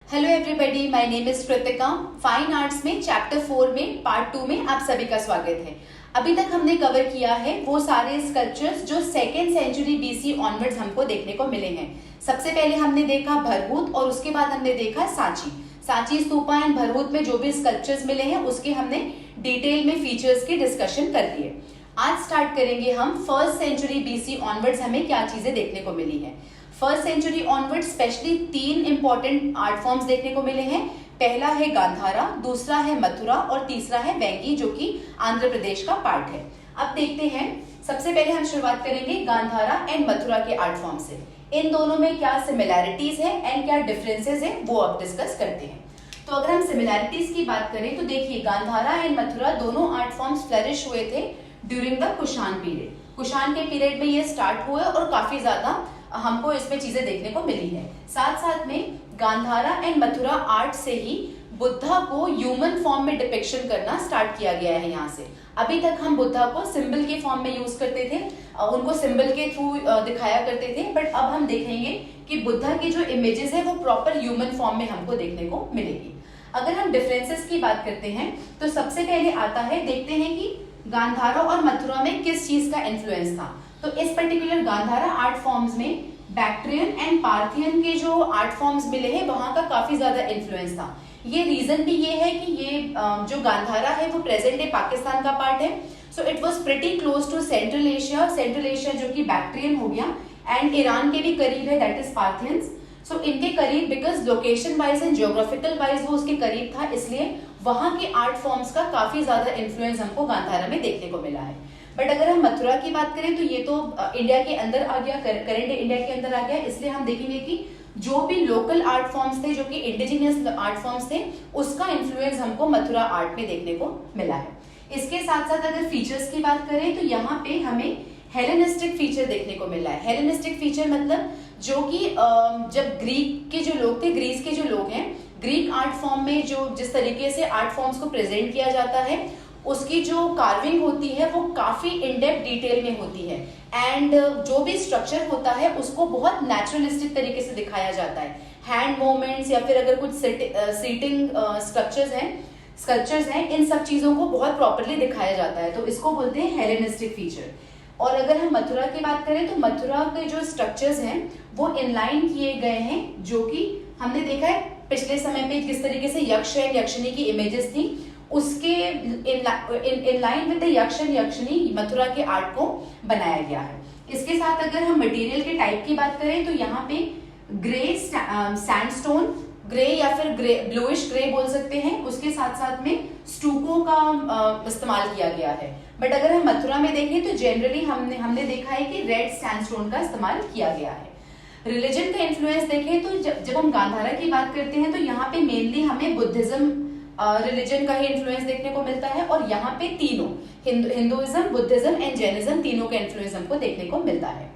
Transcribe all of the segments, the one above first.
Hello everybody, my name is Kritika. Fine arts में chapter 4 में part 2 में आप सभी का स्वागत है। अभी तक हमने कवर किया है वो सारे स्कल्पचर्स जो सेकेंड सेंचुरी बीसी ऑनवर्ड्स हमको देखने को मिले हैं। सबसे पहले हमने देखा भरभूत और उसके बाद हमने देखा सांची स्तूपा एंड भरभूत में जो भी स्कल्पचर्स मिले हैं उसके हमने डिटेल में फीचर्स की डिस्कशन कर ली है। आज स्टार्ट करेंगे हम फर्स्ट सेंचुरी बीसी ऑनवर्ड्स हमें क्या चीजें देखने को मिली है। First century onward specially 3 important art forms देखने को मिले हैं। पहला है गांधारा, दूसरा है मथुरा और तीसरा है वेंगी जो कि आंध्र प्रदेश का पार्ट है। अब देखते हैं, सबसे पहले हम शुरुआत करेंगे गांधारा एंड मथुरा के आर्ट फॉर्म से। इन दोनों में क्या सिमिलैरिटीज है एंड क्या डिफरेंसेस है वो अब डिस्कस करते हैं। तो अगर हम सिमिलैरिटीज की बात करें तो देखिए, गांधारा एंड मथुरा दोनों आर्ट फॉर्म्स फ्लरिश हुए थे during the Kushan period. Kushan के पीरियड में ये स्टार्ट हुए और काफी ज्यादा हमको इसमें चीजें देखने को मिली है। साथ साथ में गांधारा एंड मथुरा आर्ट से ही बुद्धा को ह्यूमन फॉर्म में डिपिक्शन करना स्टार्ट किया गया है। यहाँ से अभी तक हम बुद्धा को सिंबल के फॉर्म में यूज करते थे, उनको सिंबल के थ्रू दिखाया करते थे, बट अब हम देखेंगे कि बुद्धा की जो इमेजेस है वो प्रॉपर ह्यूमन फॉर्म में हमको देखने को मिलेगी। अगर हम डिफरेंसेस की बात करते हैं तो सबसे पहले आता है, देखते हैं कि गांधारा और मथुरा में किस चीज का इन्फ्लुएंस था। तो इस पर्टिकुलर गांधारा आर्ट फॉर्म्स में बैक्ट्रियन एंड पार्थियन के जो आर्ट फॉर्म्स मिले हैं वहां का काफी ज्यादा इन्फ्लुएंस था। ये रीजन भी ये है कि ये जो गांधारा है वो प्रेजेंट डे पाकिस्तान का पार्ट है। So it was pretty close to central Asia जो कि बैक्ट्रियन हो गया, एंड ईरान के भी करीब है, दैट इज पार्थियंस। सो इनके करीब, because location wise and geographical wise वो उसके करीब था, इसलिए वहां के आर्ट फॉर्म्स का काफी ज्यादा इन्फ्लुएंस हमको गांधारा में देखने को मिला है। बट अगर हम मथुरा की बात करें तो ये तो इंडिया के अंदर आ गया, करंट इंडिया के अंदर आ गया, इसलिए हम देखेंगे कि जो भी लोकल आर्ट फॉर्म्स थे, जो कि इंडिजिनियस आर्ट फॉर्म्स थे, उसका इन्फ्लुएंस हमको मथुरा आर्ट में देखने को मिला है। इसके साथ साथ अगर फीचर्स की बात करें तो यहाँ पे हमें हेलेनिस्टिक फीचर देखने को मिला है। हेलेनिस्टिक फीचर मतलब जो कि जब ग्रीक के जो लोग थे, ग्रीस के जो लोग हैं, ग्रीक आर्ट फॉर्म में जो जिस तरीके से आर्ट फॉर्म्स को प्रेजेंट किया जाता है उसकी जो कार्विंग होती है वो काफी इन डेप्थ डिटेल में होती है, एंड जो भी स्ट्रक्चर होता है उसको बहुत नेचुरलिस्टिक तरीके से दिखाया जाता है। हैंड मूवमेंट्स या फिर अगर कुछ सीटिंग स्कल्पचर्स हैं, इन सब चीजों को बहुत प्रॉपरली दिखाया जाता है, तो इसको बोलते हैं हेलेनिस्टिक फीचर। और अगर हम मथुरा की बात करें तो मथुरा के जो स्ट्रक्चर्स हैं वो इनलाइन किए गए हैं, जो कि हमने देखा है पिछले समय पे किस तरीके से यक्ष एंड यक्षिणी की इमेजेस थी, उसके इन लाइन विद द यक्ष एंड यक्षिणी मथुरा के आर्ट को बनाया गया है। इसके साथ अगर हम मटेरियल के टाइप की बात करें तो यहाँ पे ग्रे सैंडस्टोन, ग्रे या फिर ग्रे ब्लूइश ग्रे बोल सकते हैं, उसके साथ साथ में स्टूको का इस्तेमाल किया गया है। बट अगर हम मथुरा में देखें तो जनरली हमने देखा है कि रेड सैंडस्टोन का इस्तेमाल किया गया है। रिलीजन का इन्फ्लुएंस देखें तो जब हम गांधारा की बात करते हैं तो यहाँ पे मेनली हमें बुद्धिज्म रिलीजन का ही इन्फ्लुएंस देखने को मिलता है, और यहाँ पे तीनों हिंदुइज्म, बुद्धिज्म एंड जैनिज्म तीनों का इन्फ्लुएंस हमको देखने को मिलता है।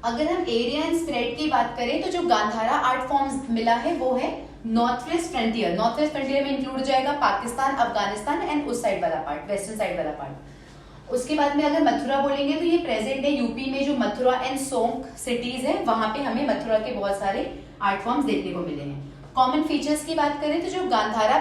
अगर हम एरिया एंड स्प्रेड की बात करें तो जो गांधारा आर्ट फॉर्म्स मिला है वो है north west frontier. North west frontier में इंक्लूड हो जाएगा पाकिस्तान, अफगानिस्तान एंड उस साइड वाला पार्ट, वेस्टर्न साइड वाला पार्ट। उसके बाद में अगर मथुरा बोलेंगे तो ये प्रेजेंट है यूपी में जो मथुरा एंड सोंग सिटीज है, वहां पे हमें मथुरा के बहुत सारे आर्ट फॉर्म्स देखने को मिले हैं। कॉमन फीचर्स की बात करें तो जो गांधारा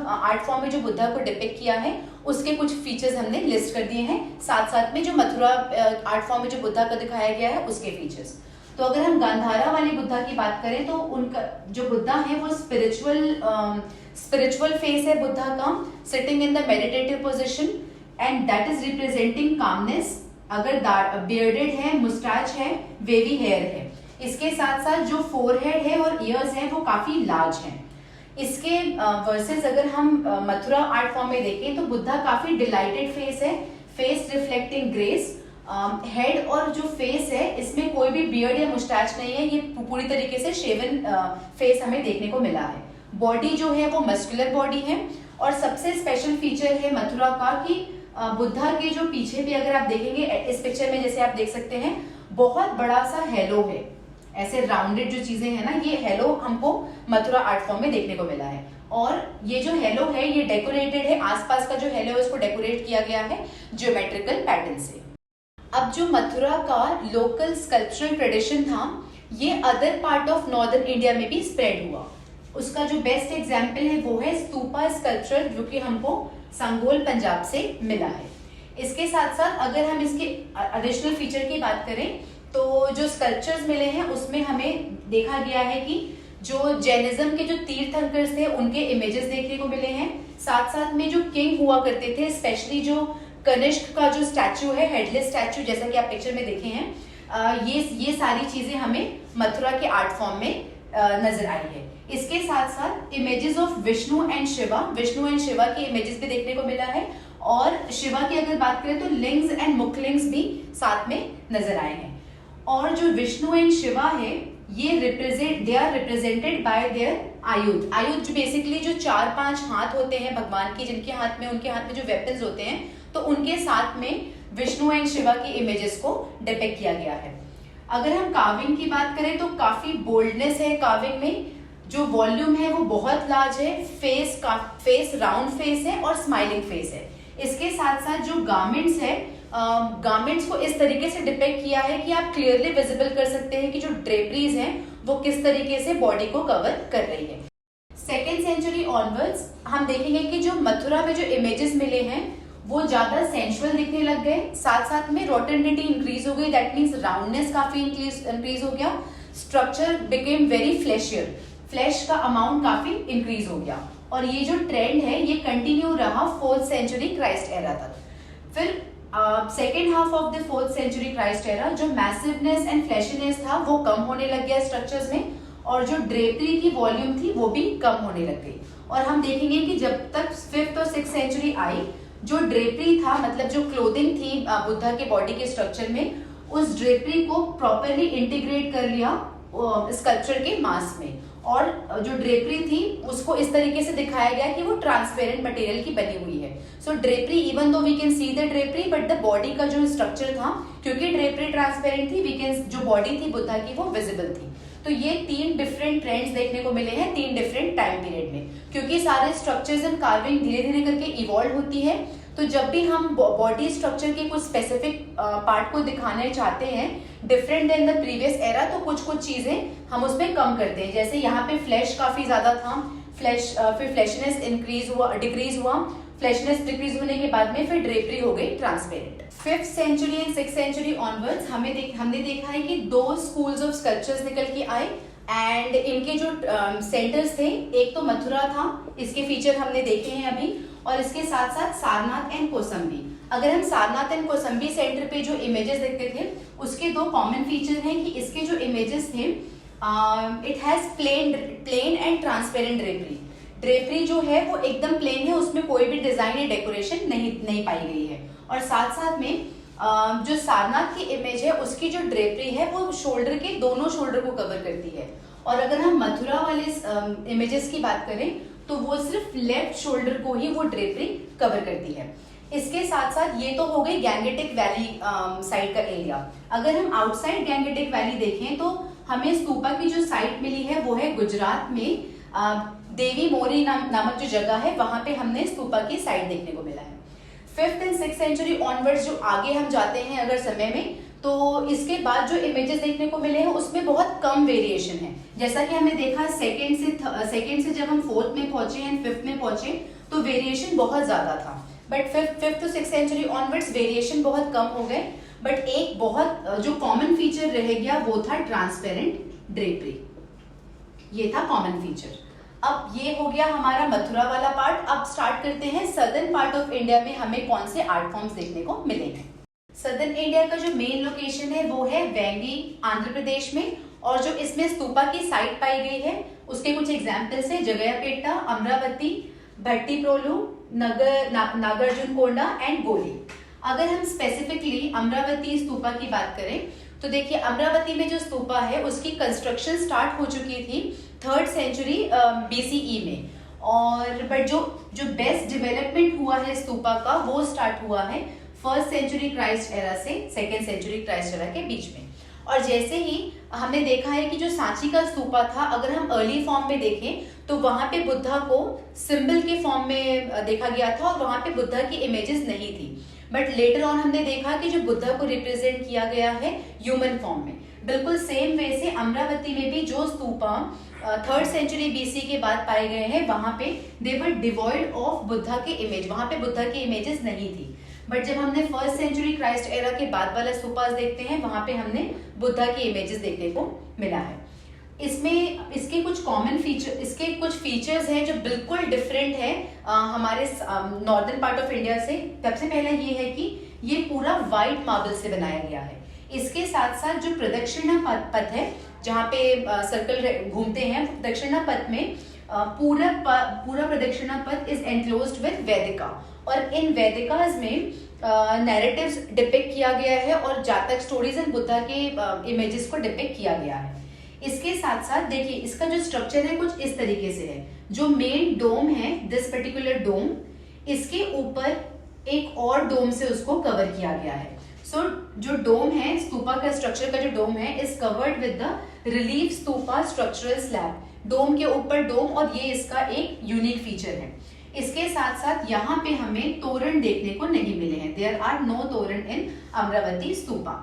आर्ट फॉर्म में जो बुद्धा को डिपिक्ट किया है उसके कुछ फीचर्स हमने लिस्ट कर दिए हैं, साथ साथ में जो मथुरा आर्ट फॉर्म में जो बुद्धा को दिखाया गया है उसके फीचर्स। तो अगर हम गांधारा वाले बुद्धा की बात करें तो उनका जो बुद्धा है वो स्पिरिचुअल फेस है बुद्धा का, sitting in the meditative position, and that is representing calmness. अगर बियर्डेड है, मुस्टैच है, वेवी हेयर है। इसके साथ साथ जो फोरहेड है और ईयर्स है वो काफी लार्ज हैं। इसके वर्सेस अगर हम मथुरा आर्ट फॉर्म में देखें तो बुद्धा काफी डिलाइटेड फेस है, फेस रिफ्लेक्टिंग ग्रेस। हेड और जो फेस है इसमें कोई भी बियर्ड या मुस्टैच नहीं है, ये पूरी तरीके से शेवन फेस हमें देखने को मिला है। बॉडी जो है वो मस्कुलर बॉडी है, और सबसे स्पेशल फीचर है मथुरा का कि बुद्धा के जो पीछे भी अगर आप देखेंगे इस पिक्चर में, जैसे आप देख सकते हैं, बहुत बड़ा सा हेलो है, ऐसे राउंडेड जो चीजें हैं ना, ये हेलो हमको मथुरा आर्ट फॉर्म में देखने को मिला है। और ये जो हेलो है ये डेकोरेटेड है, आसपास का जो हेलो है उसको डेकोरेट किया गया है ज्योमेट्रिकल पैटर्न से। अब जो मथुरा का लोकल स्कल्पचरल ट्रेडिशन था ये other part of northern India में भी स्प्रेड हुआ। उसका जो बेस्ट एग्जाम्पल है वो है स्तूपा स्कल्पचर, जो कि हमको संगोल पंजाब से मिला है। इसके साथ साथ अगर हम इसके एडिशनल फीचर की बात करें तो जो स्कल्पचर्स मिले हैं उसमें हमें देखा गया है कि जो जैनिज्म के जो तीर्थंकर्स थे उनके इमेजेस देखने को मिले हैं। साथ साथ में जो किंग हुआ करते थे, स्पेशली जो कनिष्क का जो स्टैचू है, हेडलेस स्टैचू, जैसा कि आप पिक्चर में देखे हैं, ये सारी चीजें हमें मथुरा के आर्ट फॉर्म में नजर आई है। इसके साथ साथ images of Vishnu and Shiva के इमेजेस भी देखने को मिला है। और शिवा की अगर बात करें तो लिंग्स एंड मुखलिंग्स भी साथ में नजर आए हैं। और जो विष्णु एंड शिवा है they are represented by their आयुध जो बेसिकली जो 4-5 हाथ होते हैं भगवान की, जिनके हाथ में, उनके हाथ में जो वेपन्स होते हैं, तो उनके साथ में विष्णु एंड शिवा की इमेजेस को डिपिक्ट किया गया है। अगर हम कार्विंग की बात करें तो काफी बोल्डनेस है कार्विंग में। जो वॉल्यूम है वो बहुत लार्ज है, फेस राउंड फेस है और स्माइलिंग फेस है। इसके साथ साथ जो गारमेंट्स है, गारमेंट्स को इस तरीके से डिपिक्ट किया है कि आप क्लियरली विजिबल कर सकते हैं कि जो ड्रेपरीज हैं वो किस तरीके से बॉडी को कवर कर रही है। 2nd सेंचुरी ऑनवर्ड्स हम देखेंगे कि जो मथुरा में जो इमेजेस मिले हैं वो ज्यादा सेंसुअल दिखने लग गए। साथ साथ में रोटेंडिटी इंक्रीज हो गई, दैट मीन्स राउंडनेस काफी इंक्रीज हो गया। स्ट्रक्चर बिकेम वेरी फ्लैशियर, फ्लैश का अमाउंट काफी इंक्रीज हो गया। और ये जो ट्रेंड है ये कंटिन्यू रहा 4th सेंचुरी क्राइस्ट एरा तक। फिर second half of the 4th century Christ era जो मैसिवनेस एंड फ्लैशीनेस था वो कम होने लग गया स्ट्रक्चर्स में, और जो ड्रेपरी की वॉल्यूम थी वो भी कम होने लग गई। और हम देखेंगे कि जब तक 5th और 6th सेंचुरी आई, जो ड्रेपरी था, मतलब जो क्लोथिंग थी बुद्धा के बॉडी के स्ट्रक्चर में, उस ड्रेपरी को प्रॉपरली इंटीग्रेट कर लिया स्कल्पचर के मास में। और जो ड्रेपरी थी उसको इस तरीके से दिखाया गया कि वो ट्रांसपेरेंट मटेरियल की बनी हुई है। So drapery, even though we can see the drapery, but the body का जो स्ट्रक्चर था, क्योंकि ड्रेपरी ट्रांसपेरेंट थी, वी कैन, जो बॉडी थी बुद्धा की वो विजिबल थी। तो ये 3 डिफरेंट ट्रेंड्स देखने को मिले हैं 3 डिफरेंट टाइम पीरियड में। क्योंकि सारे स्ट्रक्चर्स एंड कार्विंग धीरे धीरे करके इवॉल्व होती है, तो जब भी हम बॉडी स्ट्रक्चर के कुछ स्पेसिफिक पार्ट को दिखाने चाहते हैं different than the previous era, तो कुछ कुछ चीजें हम उसमें कम करते हैं। जैसे यहाँ पे फ्लैश काफी ज्यादा था, फिर फ्लैशनेस डिक्रीज हुआ, फ्लैशनेस डिक्रीज होने के बाद में फिर ड्रेपरी हो गई transparent. 5th century and 6th century onwards हमने देखा है कि 2 स्कूल्स ऑफ स्कल्पचर्स निकल के आए, एंड इनके जो सेंटर्स थे, एक तो मथुरा था, इसके फीचर हमने देखे हैं अभी, और इसके साथ साथ सारनाथ एंड कोसंबी। अगर हम सारनाथ एंड कोसंबी सेंटर पे जो इमेजेस देखते थे, उसके 2 कॉमन फीचर हैं कि इसके जो इमेजेस थे, it has plain and transparent drapery जो है वो एकदम प्लेन है, उसमें कोई भी डिजाइन या डेकोरेशन नहीं पाई गई है। और साथ साथ में जो सारनाथ की इमेज है उसकी जो ड्रेपरी है वो शोल्डर के दोनों शोल्डर को कवर करती है। और अगर हम मथुरा वाले इमेजेस की बात करें तो वो सिर्फ लेफ्ट शोल्डर को ही वो ड्रेपरी कवर करती है। इसके साथ साथ ये तो हो गई गैंगेटिक वैली साइड का एरिया। अगर हम आउटसाइड गैंगेटिक वैली देखें तो हमें स्तूपा की जो साइट मिली है वो है गुजरात में देवी मोरी नामक जो जगह है, वहां पे हमने स्तूपा की साइट देखने को मिला है। 5th and 6th century onwards जो आगे हम जाते हैं अगर समय में, तो इसके बाद जो इमेजेस देखने को मिले हैं उसमें बहुत कम वेरिएशन है। जैसा कि हमने देखा सेकेंड से जब हम 4th में पहुंचे एंड 5th में पहुंचे तो वेरिएशन बहुत ज्यादा था, but 5th to 6th century onwards variation बहुत कम हो गए। बट एक बहुत जो कॉमन फीचर रह गया वो था ट्रांसपेरेंट ड्रेपरी, ये था कॉमन फीचर। अब ये हो गया हमारा मथुरा वाला पार्ट। अब स्टार्ट करते हैं सदर्न पार्ट ऑफ इंडिया में हमें कौन से आर्ट फॉर्म्स देखने को मिले हैं। सदर्न इंडिया का जो मेन लोकेशन है वो है वेंगी, आंध्र प्रदेश में, और जो इसमें स्तूपा की साइट पाई गई है उसके कुछ एग्जाम्पल्स है जगयपेटा, अमरावती, भट्टीप्रोलु, नागार्जुनकोंडा एंड गोली। अगर हम स्पेसिफिकली अमरावती स्तूपा की बात करें तो देखिए अमरावती में जो स्तूपा है उसकी कंस्ट्रक्शन स्टार्ट हो चुकी थी 3rd सेंचुरी BCE में, और बट जो बेस्ट डेवलपमेंट हुआ है स्तूपा का वो स्टार्ट हुआ है 1st सेंचुरी क्राइस्ट एरा से 2nd सेंचुरी क्राइस्ट एरा के बीच में। और जैसे ही हमने देखा है कि जो सांची का स्तूपा था, अगर हम अर्ली फॉर्म में देखें तो वहां पे बुद्धा को सिंबल के फॉर्म में देखा गया था और वहां पे बुद्धा की इमेजेस नहीं थी। बट लेटर ऑन हमने देखा कि जो बुद्धा को रिप्रेजेंट किया गया है ह्यूमन फॉर्म में, बिल्कुल सेम वे से अमरावती में भी जो स्तूपा 3rd सेंचुरी बीसी के बाद पाए गए हैं, वहां पे दे वर डिवॉइड ऑफ बुद्धा के इमेज, वहां पे बुद्धा की इमेजेस नहीं थी। बट जब हमने 1st सेंचुरी क्राइस्ट एरा के बाद वाला स्तूपास देखते हैं, वहां पे हमने बुद्धा की इमेजेस देखने को मिला है। इसमें इसके कुछ कॉमन फीचर, इसके कुछ फीचर्स हैं जो बिल्कुल डिफरेंट है हमारे नॉर्दर्न पार्ट ऑफ इंडिया से। सबसे पहला ये है कि ये पूरा व्हाइट मार्बल से बनाया गया है। इसके साथ साथ जो प्रदक्षिणा पथ है, जहाँ पे सर्कल घूमते हैं, प्रदक्षिणा पथ में पूरा प्रदक्षिणा पथ इज एनक्लोज्ड विद वेदिका, और इन वेदिकाज में नैरेटिव्स डिपिक्ट किया गया है और जातक स्टोरीज एंड बुद्धा के इमेजेस को डिपिक्ट किया गया है। इसके साथ साथ देखिए इसका जो स्ट्रक्चर है कुछ इस तरीके से है। जो मेन डोम है, दिस पर्टिकुलर डोम, इसके ऊपर एक और डोम से उसको कवर किया गया है। सो जो डोम है, स्तूपा का स्ट्रक्चर का जो डोम है, is covered with the relief stupa structural slab. Dome के ऊपर डोम, और ये इसका एक यूनिक फीचर है। इसके साथ साथ यहाँ पे हमें तोरण देखने को नहीं मिले हैं। देयर आर नो तोरण इन अमरावती स्तूपा।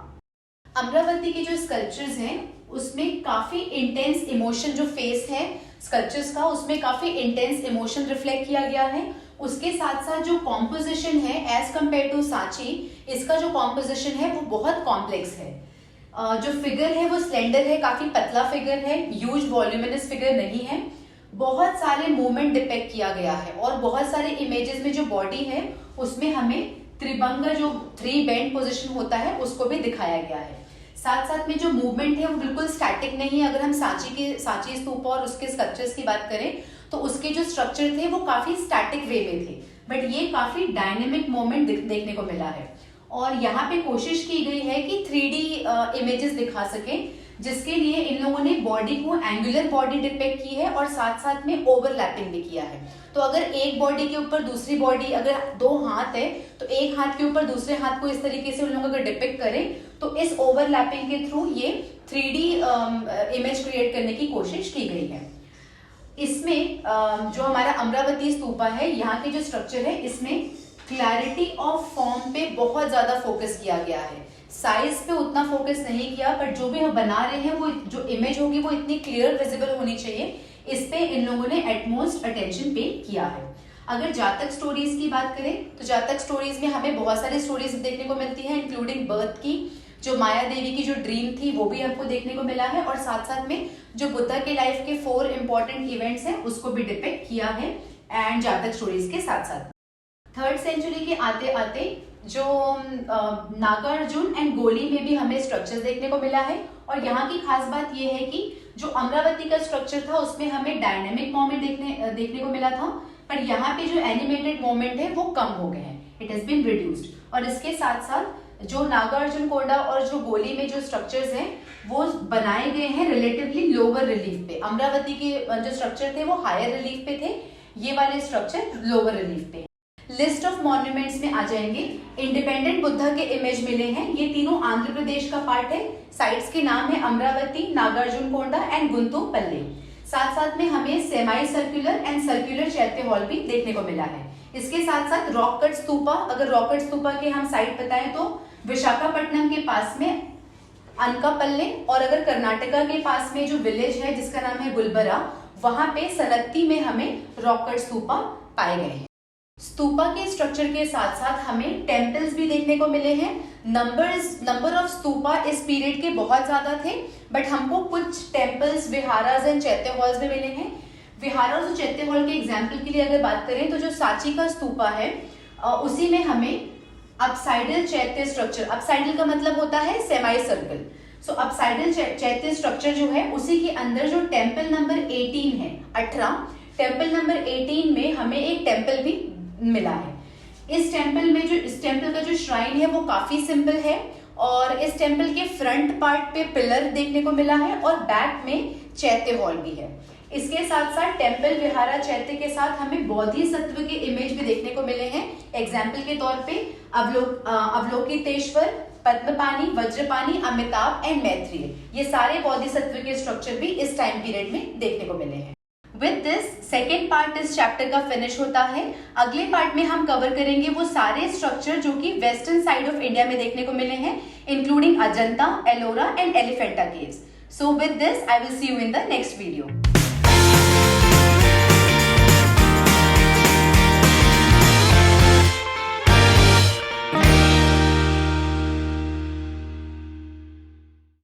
अमरावती के जो स्कल्पचर्स हैं उसमें काफी इंटेंस इमोशन, जो फेस है स्कल्पचर्स का, उसमें काफी इंटेंस इमोशन रिफ्लेक्ट किया गया है। उसके साथ साथ जो कॉम्पोजिशन है एज कंपेयर टू सांची, इसका जो कॉम्पोजिशन है वो बहुत कॉम्प्लेक्स है। जो फिगर है वो स्लेंडर है, काफी पतला फिगर है, ह्यूज वॉल्यूमिनस फिगर नहीं है। बहुत सारे मूवमेंट डिपेक्ट किया गया है और बहुत सारे इमेजेस में जो बॉडी है उसमें हमें त्रिभंग, जो 3 बेंड पोजिशन होता है, उसको भी दिखाया गया है। साथ साथ में जो मूवमेंट है वो बिल्कुल स्टैटिक नहीं है। अगर हम सांची स्तूपा और उसके स्कल्पचर्स की बात करें तो उसके जो स्ट्रक्चर थे वो काफी स्टैटिक वे में थे, बट ये काफी डायनेमिक मूवमेंट देखने को मिला है। और यहाँ पे कोशिश की गई है कि 3D इमेजेस दिखा सके, जिसके लिए इन लोगों ने बॉडी को एंगुलर बॉडी डिपेक्ट की है और साथ साथ में ओवरलैपिंग भी किया है। तो अगर एक बॉडी के ऊपर दूसरी बॉडी, अगर 2 हाथ है तो एक हाथ के ऊपर दूसरे हाथ को इस तरीके से उन लोगों को डिपेक्ट करें, तो इस ओवरलैपिंग के थ्रू ये 3D इमेज क्रिएट करने की कोशिश की गई है। इसमें जो हमारा अमरावती स्तूपा है, यहाँ के जो स्ट्रक्चर है, इसमें क्लैरिटी ऑफ फॉर्म पे बहुत ज्यादा फोकस किया गया है। साइज पे उतना फोकस नहीं किया, बट जो भी हम बना रहे हैं वो जो इमेज होगी वो इतनी क्लियर विजिबल होनी चाहिए, इस पे इन लोगों ने एटमोस्ट अटेंशन पे किया है। अगर जातक स्टोरीज की बात करें तो जातक स्टोरीज में हमें बहुत सारी स्टोरीज देखने को मिलती है, इंक्लूडिंग बर्थ की, जो माया देवी की जो ड्रीम थी वो भी हमको देखने को मिला है, और साथ साथ में जो बुद्धा के लाइफ के 4 इंपॉर्टेंट इवेंट्स हैं उसको भी डिपिक्ट किया है एंड जातक स्टोरीज के साथ साथ। 3rd सेंचुरी के आते आते जो नागार्जुन एंड गोली में भी हमें स्ट्रक्चर देखने को मिला है। और यहाँ की खास बात यह है कि जो अमरावती का स्ट्रक्चर था उसमें हमें डायनेमिक मोमेंट देखने को मिला था, पर यहाँ पे जो एनिमेटेड मोमेंट है वो कम हो गए हैं, इट हैज बीन रिड्यूस्ड। और इसके साथ साथ जो नागार्जुन कोंडा और जो गोली में जो स्ट्रक्चर्स हैं वो बनाए गए हैं रिलेटिवली लोअर रिलीफ पे। अमरावती के जो स्ट्रक्चर थे वो हायर रिलीफ पे थे, ये वाले स्ट्रक्चर लोअर रिलीफ पे। लिस्ट ऑफ मॉन्यूमेंट्स में आ जाएंगे। इंडिपेंडेंट बुद्धा के इमेज मिले हैं, ये तीनों आंध्र प्रदेश का पार्ट है। साइट्स के नाम है अमरावती, नागार्जुन कोंडा एंड गुंतुपल्ली। साथ साथ में हमें सेमाई सर्कुलर एंड सर्कुलर चैत्य हॉल भी देखने को मिला है। इसके साथ साथ रॉक कट स्तूपा, अगर रॉक कट स्तूपा के हम साइट बताएं तो विशाखापट्टनम के पास में अनकापल्ले, और अगर कर्नाटका के पास में जो विलेज है जिसका नाम है गुलबरा, वहां पे सनत्ती में हमें रॉक कट स्तूपा पाए गए हैं। स्तूपा के स्ट्रक्चर के साथ साथ हमें टेम्पल्स भी देखने को मिले हैं। नंबर ऑफ स्तूपा इस पीरियड के बहुत ज्यादा थे, बट हमको कुछ टेम्पल्स, विहारास एंड चैत्य हॉल्स भी मिले हैं। विहारास और चैत्य हॉल के एग्जाम्पल के लिए अगर बात करें तो जो सांची का स्तूपा है उसी में हमें अपसाइडल चैत्य स्ट्रक्चर, अपसाइडल का मतलब होता है सेमाई सर्कल, सो अपसाइडल चैत्य स्ट्रक्चर जो है उसी के अंदर जो टेम्पल नंबर 18 है, 18 टेम्पल नंबर 18 में हमें एक टेम्पल भी मिला है। इस टेम्पल का जो श्राइन है वो काफी सिंपल है, और इस टेम्पल के फ्रंट पार्ट पे पिलर देखने को मिला है और बैक में चैत्य हॉल भी है। इसके साथ साथ टेम्पल विहारा चैत्य के साथ हमें बोधिसत्व के इमेज भी देखने को मिले हैं। एग्जाम्पल के तौर पे अवलोकितेश्वर, पद्मपानी, वज्रपानी, अमिताभ एंड मैत्रेय, ये सारे बोधिसत्व के स्ट्रक्चर भी इस टाइम पीरियड में देखने को मिले हैं। विद दिस सेकेंड पार्ट इस चैप्टर का फिनिश होता है। अगले पार्ट में हम कवर करेंगे वो सारे स्ट्रक्चर जो कि वेस्टर्न साइड ऑफ इंडिया में देखने को मिले हैं। including Ajanta, Ellora and Elephanta caves. So with this, I will see you in the next video.